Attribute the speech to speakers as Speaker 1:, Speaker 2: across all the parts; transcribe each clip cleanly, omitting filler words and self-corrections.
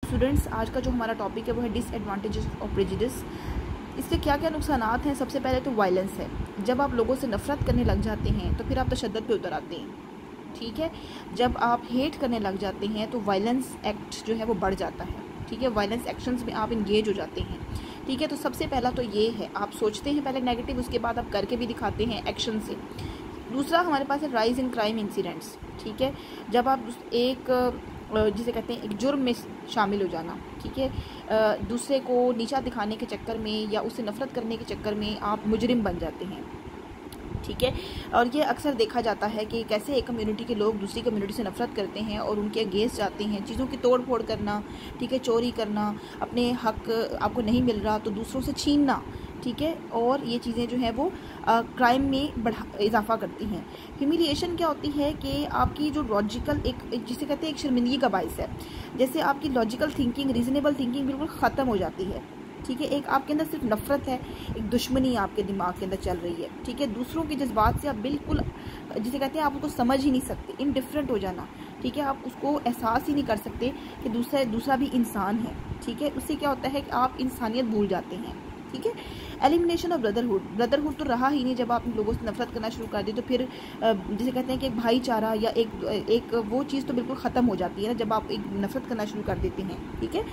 Speaker 1: Students, आज का जो हमारा टॉपिक है वो है डिसएडवांटेजेस ऑफ प्रेजुडिस। इसके क्या क्या नुकसानात हैं। सबसे पहले तो वायलेंस है। जब आप लोगों से नफरत करने लग जाते हैं तो फिर आप तशद्दुद पे उतर आते हैं, ठीक है। जब आप हेट करने लग जाते हैं तो वायलेंस एक्ट जो है वो बढ़ जाता है, ठीक है। वायलेंस एक्शंस में आप इंगेज हो जाते हैं, ठीक है। तो सबसे पहला तो ये है, आप सोचते हैं पहले नेगेटिव, उसके बाद आप करके भी दिखाते हैं एक्शन से। दूसरा हमारे पास है राइज इन क्राइम इंसिडेंट्स, ठीक है। जब आप एक जिसे कहते हैं एक जुर्म में शामिल हो जाना, ठीक है। दूसरे को नीचा दिखाने के चक्कर में या उससे नफरत करने के चक्कर में आप मुजरिम बन जाते हैं, ठीक है। और ये अक्सर देखा जाता है कि कैसे एक कम्युनिटी के लोग दूसरी कम्युनिटी से नफरत करते हैं और उनके अगेंस्ट जाते हैं। चीज़ों की तोड़ फोड़ करना, ठीक है, चोरी करना, अपने हक आपको नहीं मिल रहा तो दूसरों से छीनना, ठीक है। और ये चीज़ें जो है वो क्राइम में इजाफा करती हैं। ह्यूमिलिएशन क्या होती है कि आपकी जो लॉजिकल एक जिसे कहते हैं एक शर्मिंदगी का बाइस है। जैसे आपकी लॉजिकल थिंकिंग, रीजनेबल थिंकिंग बिल्कुल ख़त्म हो जाती है, ठीक है। एक आपके अंदर सिर्फ नफरत है, एक दुश्मनी आपके दिमाग के अंदर चल रही है, ठीक है। दूसरों के जज्बात से आप बिल्कुल जिसे कहते हैं आप उसको समझ ही नहीं सकते, इनडिफरेंट हो जाना, ठीक है। आप उसको एहसास ही नहीं कर सकते कि दूसरा भी इंसान है, ठीक है। उससे क्या होता है कि आप इंसानियत भूल जाते हैं, ठीक है। एलिमिनेशन ऑफ ब्रदरहुड तो रहा ही नहीं। जब आप लोगों से नफरत करना शुरू कर दें तो फिर जिसे कहते हैं कि एक भाईचारा या एक वो चीज़ तो बिल्कुल ख़त्म हो जाती है ना, जब आप एक नफरत करना शुरू कर देते हैं, ठीक है।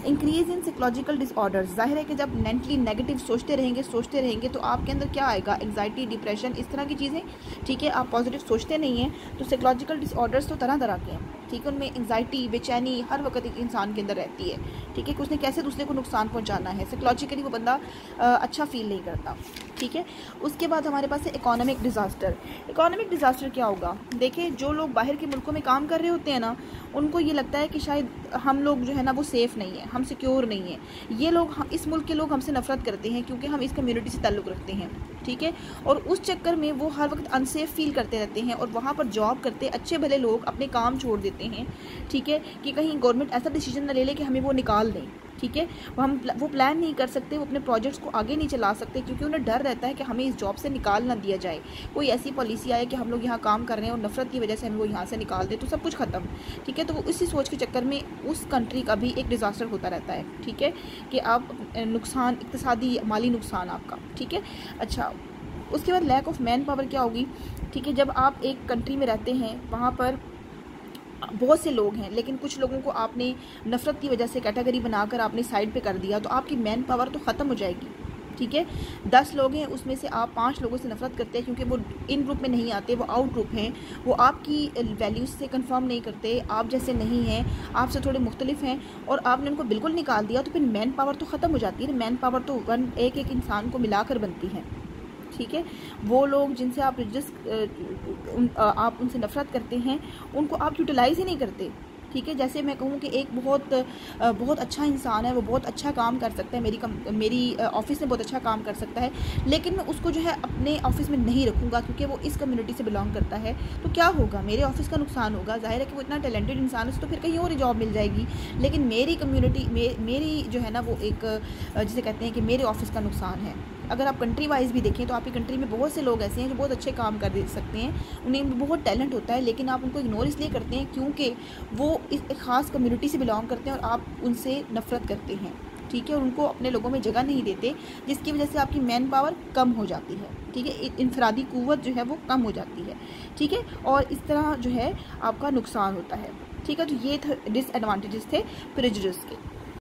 Speaker 1: इंक्रीज इन साइकोलॉजिकल डिसऑर्डर्स, जाहिर है कि जब मेंटली नेगेटिव सोचते रहेंगे तो आपके अंदर क्या आएगा, एंग्जाइटी, डिप्रेशन, इस तरह की चीज़ें, ठीक है। आप पॉजिटिव सोचते नहीं हैं तो साइकोलॉजिकल डिसऑर्डर्स तो तरह तरह के हैं, ठीक है। उनमें एंग्जाइटी, बेचैनी हर वक्त एक इंसान के अंदर रहती है, ठीक है, कि उसने कैसे दूसरे को नुकसान पहुंचाना है। साइकोलॉजिकली वो बंदा अच्छा फील नहीं करता, ठीक है। उसके बाद हमारे पास है इकोनॉमिक डिज़ास्टर। इकोनॉमिक डिज़ास्टर क्या होगा, देखिए जो लोग बाहर के मुल्कों में काम कर रहे होते हैं ना, उनको ये लगता है कि शायद हम लोग जो है ना वो सेफ़ नहीं है, हम सिक्योर नहीं है। ये लोग, इस मुल्क के लोग हमसे नफरत करते हैं क्योंकि हम इस कम्युनिटी से ताल्लुक़ रखते हैं, ठीक है। और उस चक्कर में वो हर वक्त अनसेफ फील करते रहते हैं और वहाँ पर जॉब करते अच्छे भले लोग अपने काम छोड़ देते हैं, ठीक है, कि कहीं गवर्नमेंट ऐसा डिसीजन ना ले ले कि हमें वो निकाल दें, ठीक है। वो प्लान नहीं कर सकते, वो अपने प्रोजेक्ट्स को आगे नहीं चला सकते क्योंकि उन्हें डर रहता है कि हमें इस जॉब से निकाल ना दिया जाए। कोई ऐसी पॉलिसी आए कि हम लोग यहाँ काम कर रहे हैं और नफरत की वजह से हमें वो यहाँ से निकाल दे तो सब कुछ ख़त्म, ठीक है। तो इसी सोच के चक्कर में उस कंट्री का भी एक डिज़ास्टर होता रहता है, ठीक है, कि आप नुकसान, इक़्तिसादी माली नुकसान आपका, ठीक है। अच्छा, उसके बाद लैक ऑफ मैन पावर क्या होगी, ठीक है। जब आप एक कंट्री में रहते हैं, वहाँ पर बहुत से लोग हैं लेकिन कुछ लोगों को आपने नफरत की वजह से कैटेगरी बनाकर आपने साइड पे कर दिया तो आपकी मैन पावर तो ख़त्म हो जाएगी, ठीक है। 10 लोग हैं, उसमें से आप 5 लोगों से नफरत करते हैं क्योंकि वो इन ग्रुप में नहीं आते, वो आउट ग्रुप हैं, वो आपकी वैल्यूज़ से कंफर्म नहीं करते, आप जैसे नहीं हैं, आपसे थोड़े मुख्तलिफ हैं और आपने उनको बिल्कुल निकाल दिया तो फिर मैन पावर तो ख़त्म हो जाती है। मैन पावर तो एक इंसान को मिलाकर बनती है, ठीक है। वो लोग जिनसे आप आप उनसे नफरत करते हैं उनको आप यूटिलाइज़ ही नहीं करते, ठीक है। जैसे मैं कहूँ कि एक बहुत अच्छा इंसान है, वो बहुत अच्छा काम कर सकता है, मेरी ऑफिस में बहुत अच्छा काम कर सकता है, लेकिन मैं उसको जो है अपने ऑफिस में नहीं रखूँगा क्योंकि वो इस कम्युनिटी से बिलोंग करता है। तो क्या होगा, मेरे ऑफिस का नुकसान होगा। जाहिर है कि वो इतना टैलेंटेड इंसान है तो फिर कहीं और जॉब मिल जाएगी, लेकिन मेरी कम्युनिटी मेरी जो है ना वो एक जिसे कहते हैं कि मेरे ऑफिस का नुकसान है। अगर आप कंट्री वाइज भी देखें तो आपकी कंट्री में बहुत से लोग ऐसे हैं जो बहुत अच्छे काम कर सकते हैं, उन्हें बहुत टैलेंट होता है, लेकिन आप उनको इग्नोर इसलिए करते हैं क्योंकि वो एक ख़ास कम्युनिटी से बिलोंग करते हैं और आप उनसे नफरत करते हैं, ठीक है। और उनको अपने लोगों में जगह नहीं देते, जिसकी वजह से आपकी मैन पावर कम हो जाती है, ठीक है। इनफरादी क़ुव्वत जो है वो कम हो जाती है, ठीक है। और इस तरह जो है आपका नुकसान होता है, ठीक है। तो ये डिसएडवांटेजेस थे प्रेजुडिस के।